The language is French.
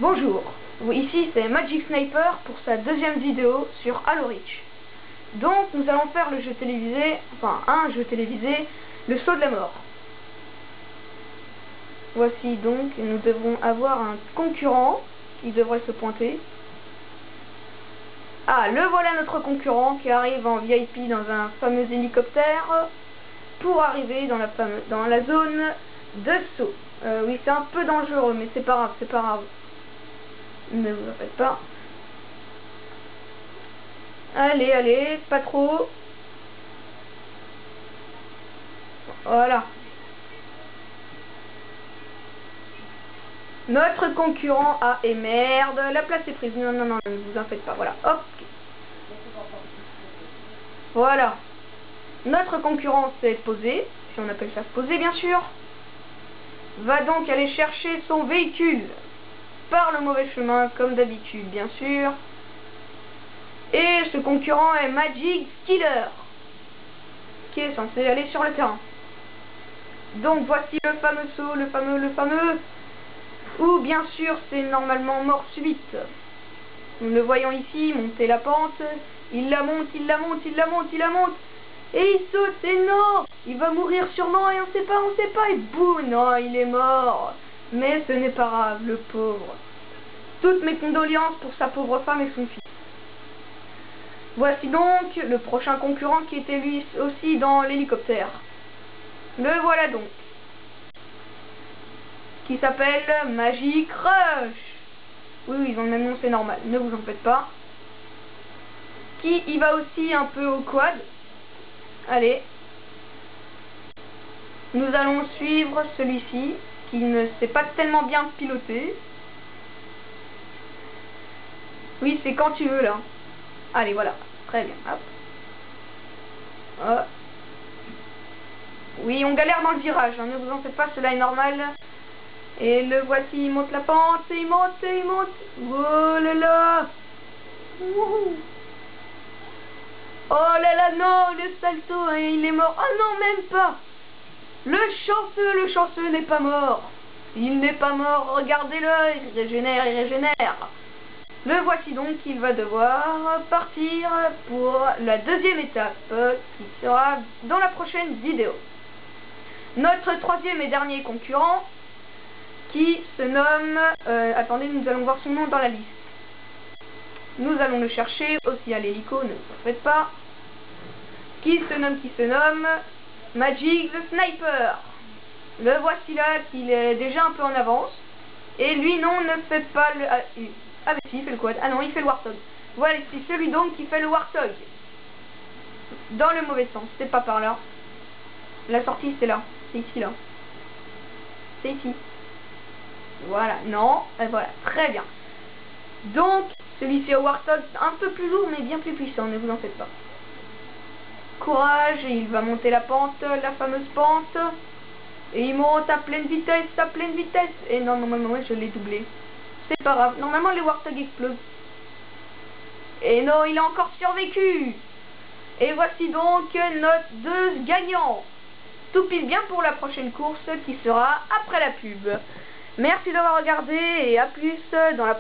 Bonjour, ici c'est Magic Sniper pour sa deuxième vidéo sur Halo Reach. Donc nous allons faire le jeu télévisé, un jeu télévisé, le saut de la mort. Voici donc, nous devons avoir un concurrent qui devrait se pointer. Ah, le voilà notre concurrent qui arrive en VIP dans un fameux hélicoptère pour arriver dans la zone de saut. Oui, c'est un peu dangereux, mais c'est pas grave, c'est pas grave. Ne vous en faites pas. Allez, allez, pas trop. Voilà. Notre concurrent a... Et merde, la place est prise. Non, non, non, ne vous en faites pas. Voilà, hop. Voilà. Notre concurrent s'est posé, si on appelle ça se poser bien sûr. Va donc aller chercher son véhicule. Par le mauvais chemin, comme d'habitude, bien sûr. Et ce concurrent est Magic Killer, qui est censé aller sur le terrain. Donc voici le fameux saut, le fameux, où bien sûr c'est normalement mort subite. Nous le voyons ici, monter la pente, il la monte, il la monte, il la monte, il la monte, et il saute, et non, il va mourir sûrement, et on sait pas, et boum, non, il est mort. Mais ce n'est pas grave, le pauvre. Toutes mes condoléances pour sa pauvre femme et son fils. Voici donc le prochain concurrent qui était lui aussi dans l'hélicoptère. Le voilà donc. Qui s'appelle Magic Rush. Oui, ils ont le même nom, c'est normal, ne vous en faites pas. Qui y va aussi un peu au quad. Allez. Nous allons suivre celui-ci, qui ne sait pas tellement bien piloter. Oui, c'est quand tu veux là. Allez, voilà. Très bien. Hop. Hop. Oui, on galère dans le virage, hein, ne vous en faites pas, cela est normal. Et le voici, il monte la pente, et il monte, et il monte. Oh là là. Wouhou. Oh là là, non, le salto, et il est mort. Oh non, même pas. Le chanceux n'est pas mort. Il n'est pas mort, regardez-le, il régénère, il régénère. Le voici donc, il va devoir partir pour la deuxième étape, qui sera dans la prochaine vidéo. Notre troisième et dernier concurrent, qui se nomme... attendez, nous allons voir son nom dans la liste. Nous allons le chercher aussi à l'hélico, ne vous en faites pas. Qui se nomme Magic the Sniper. Le voici là, qu'il est déjà un peu en avance. Et lui, non, ne fait pas le... Ah mais si, il fait le quad. Ah non, il fait le Warthog. Voilà, c'est celui donc qui fait le Warthog. Dans le mauvais sens, c'est pas par là. La sortie, c'est là. C'est ici, là. C'est ici. Voilà, non, et voilà, très bien. Donc, celui-ci au Warthog, un peu plus lourd, mais bien plus puissant, ne vous en faites pas. Courage, il va monter la pente, la fameuse pente. Et il monte à pleine vitesse, Et non, normalement, je l'ai doublé. C'est pas grave, normalement les Warthog explosent. Et non, il a encore survécu. Et voici donc notre deux gagnants. Tout pile bien pour la prochaine course qui sera après la pub. Merci d'avoir regardé et à plus dans la